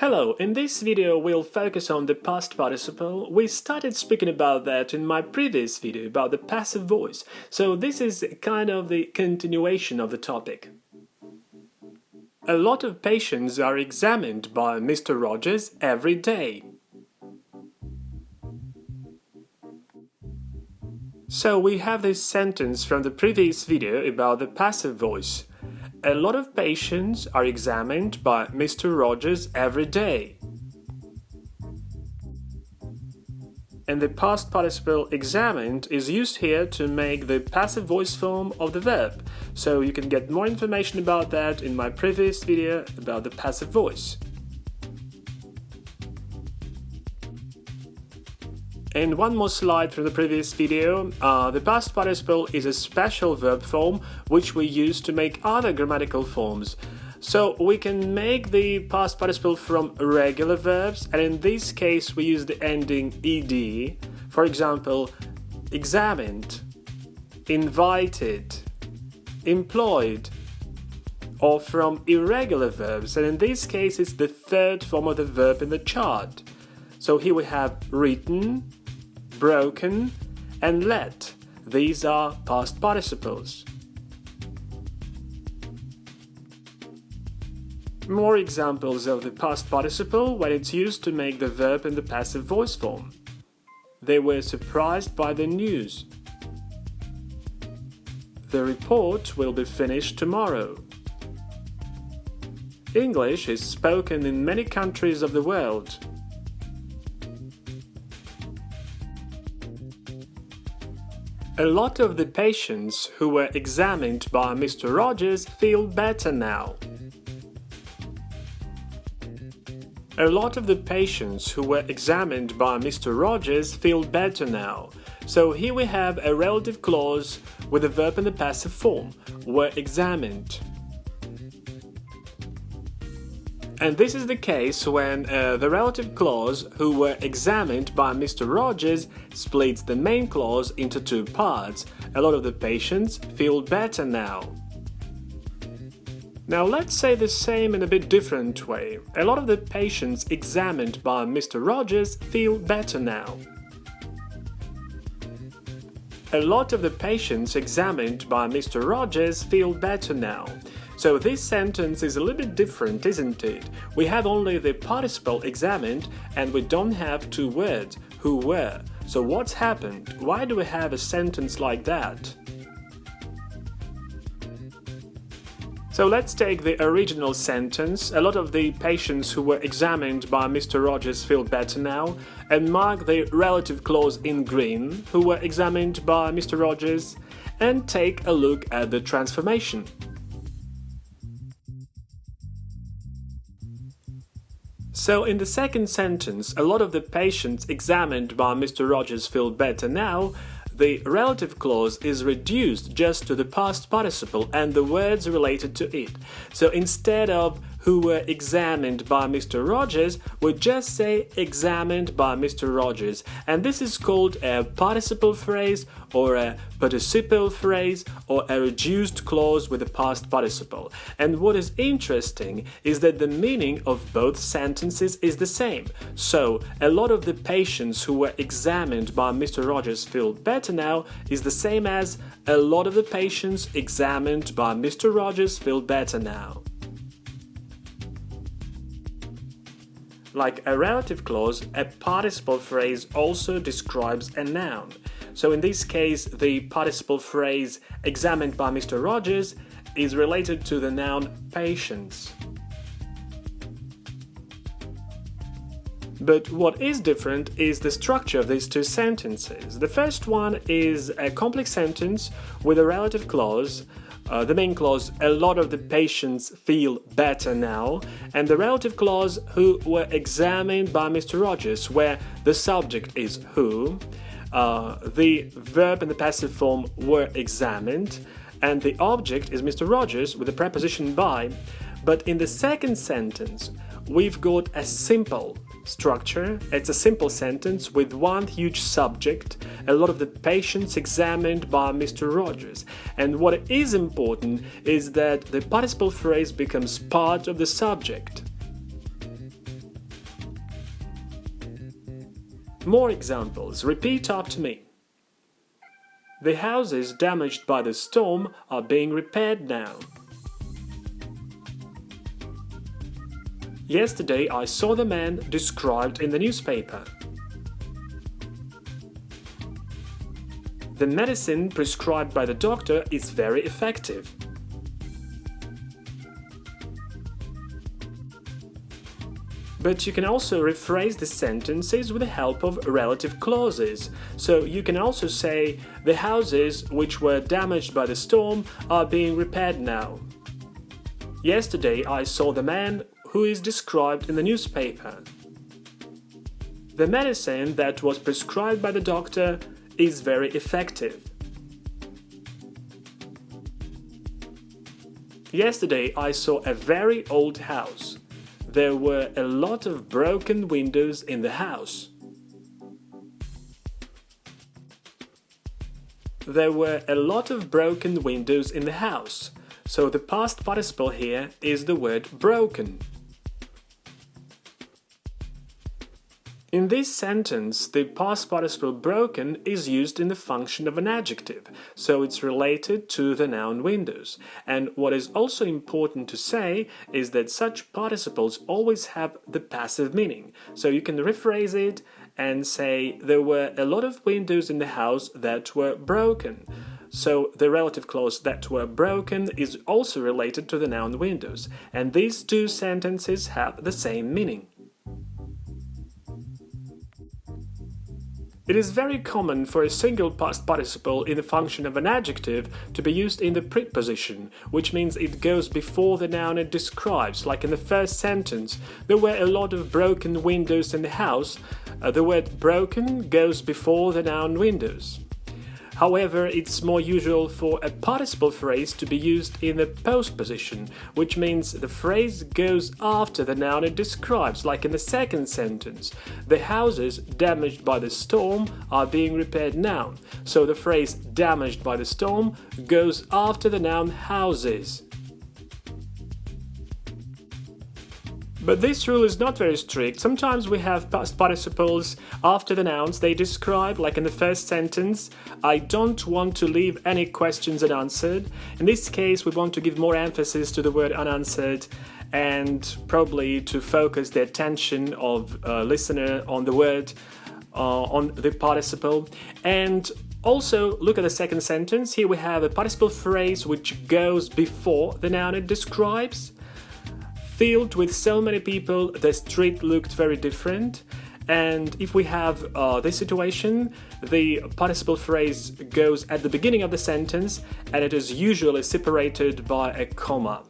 Hello, in this video we'll focus on the past participle. We started speaking about that in my previous video about the passive voice, so this is kind of the continuation of the topic. A lot of patients are examined by Mr. Rogers every day. So we have this sentence from the previous video about the passive voice. A lot of patients are examined by Mr. Rogers every day. And the past participle examined is used here to make the passive voice form of the verb. So you can get more information about that in my previous video about the passive voice. And one more slide from the previous video. The past participle is a special verb form which we use to make other grammatical forms. So we can make the past participle from regular verbs, and in this case we use the ending ed. For example, examined, invited, employed, or from irregular verbs, and in this case it's the third form of the verb in the chart. So here we have written, broken, and let. These are past participles. More examples of the past participle when it's used to make the verb in the passive voice form. They were surprised by the news. The report will be finished tomorrow. English is spoken in many countries of the world. A lot of the patients who were examined by Mr. Rogers feel better now. A lot of the patients who were examined by Mr. Rogers feel better now. So here we have a relative clause with the verb in the passive form, were examined. And this is the case when the relative clause who were examined by Mr. Rogers splits the main clause into two parts. A lot of the patients feel better now. Now let's say the same in a bit different way. A lot of the patients examined by Mr. Rogers feel better now. A lot of the patients examined by Mr. Rogers feel better now. So this sentence is a little bit different, isn't it? We have only the participle examined and we don't have two words, who were. So what's happened? Why do we have a sentence like that? So let's take the original sentence, a lot of the patients who were examined by Mr. Rogers feel better now, and mark the relative clause in green, who were examined by Mr. Rogers, and take a look at the transformation. So in the second sentence, a lot of the patients examined by Mr. Rogers feel better now, the relative clause is reduced just to the past participle and the words related to it. So instead of who were examined by Mr. Rogers, we just say examined by Mr. Rogers. And this is called a participle phrase or a participle phrase or a reduced clause with a past participle. And what is interesting is that the meaning of both sentences is the same. So a lot of the patients who were examined by Mr. Rogers feel better now is the same as a lot of the patients examined by Mr. Rogers feel better now. Like a relative clause, a participle phrase also describes a noun. So in this case, the participle phrase examined by Mr. Rogers is related to the noun patients. But what is different is the structure of these two sentences. The first one is a complex sentence with a relative clause. The main clause, a lot of the patients feel better now, and the relative clause, who were examined by Mr. Rogers, where the subject is who, the verb in the passive form were examined, and the object is Mr. Rogers with the preposition by. But in the second sentence, we've got a simple structure. It's a simple sentence with one huge subject, a lot of the patients examined by Mr. Rogers. And what is important is that the participle phrase becomes part of the subject. More examples. Repeat after me. The houses damaged by the storm are being repaired now. Yesterday I saw the man described in the newspaper. The medicine prescribed by the doctor is very effective. But you can also rephrase the sentences with the help of relative clauses. So you can also say, the houses which were damaged by the storm are being repaired now. Yesterday I saw the man who is described in the newspaper. The medicine that was prescribed by the doctor is very effective. Yesterday I saw a very old house. There were a lot of broken windows in the house. There were a lot of broken windows in the house. So the past participle here is the word broken. In this sentence, the past participle broken is used in the function of an adjective, so it's related to the noun windows. And what is also important to say is that such participles always have the passive meaning. So you can rephrase it and say, there were a lot of windows in the house that were broken. So the relative clause that were broken is also related to the noun windows. And these two sentences have the same meaning. It is very common for a single past participle in the function of an adjective to be used in the preposition, which means it goes before the noun it describes, like in the first sentence. There were a lot of broken windows in the house. The word broken goes before the noun windows. However, it's more usual for a participle phrase to be used in the post position, which means the phrase goes after the noun it describes, like in the second sentence. The houses damaged by the storm are being repaired now. So the phrase damaged by the storm goes after the noun houses. But this rule is not very strict. Sometimes we have past participles after the nouns they describe, like in the first sentence, I don't want to leave any questions unanswered. In this case, we want to give more emphasis to the word unanswered and probably to focus the attention of listener on the word, on the participle. And also, look at the second sentence. Here we have a participle phrase which goes before the noun it describes. Filled with so many people, the street looked very different. And if we have this situation, the participle phrase goes at the beginning of the sentence and it is usually separated by a comma.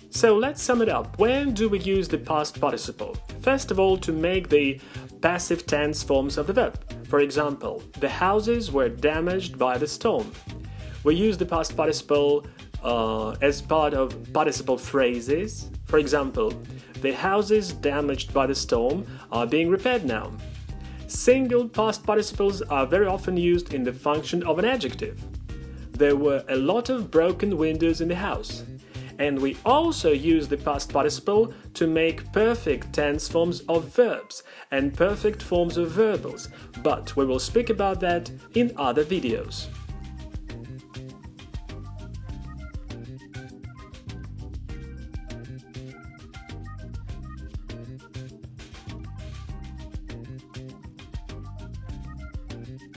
So let's sum it up. When do we use the past participle? First of all, to make the passive tense forms of the verb. For example, the houses were damaged by the storm. We use the past participle as part of participle phrases. For example, the houses damaged by the storm are being repaired now. Single past participles are very often used in the function of an adjective. There were a lot of broken windows in the house. And we also use the past participle to make perfect tense forms of verbs and perfect forms of verbals, but we will speak about that in other videos.